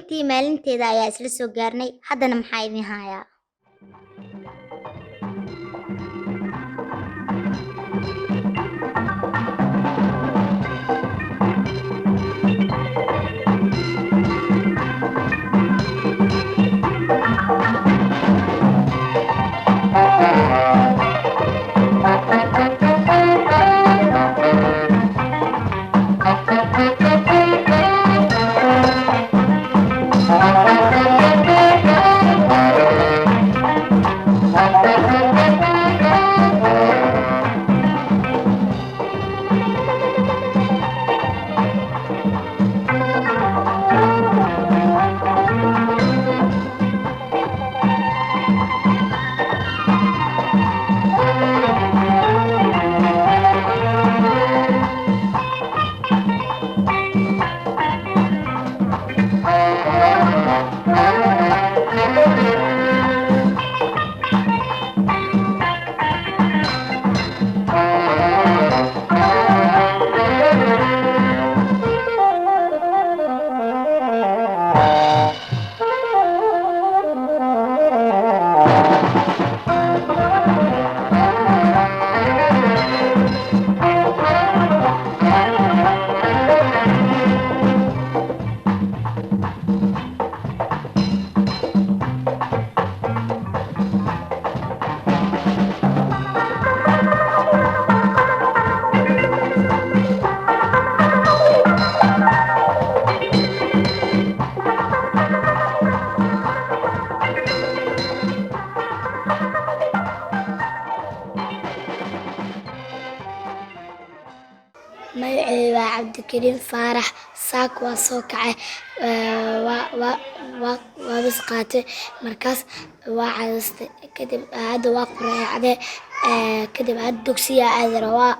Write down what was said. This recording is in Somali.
maalintii maalinteeda ayaa isla soo gaarnay. Haddana maxaa idin hayaa? magacayda waa Cabdikariim Faarax. Saak waa soo kacay, waa bas qaatay, markaas waa cadaystay, kadib hadda waa quraacday, kadib hadda dugsiga aadi rabaa.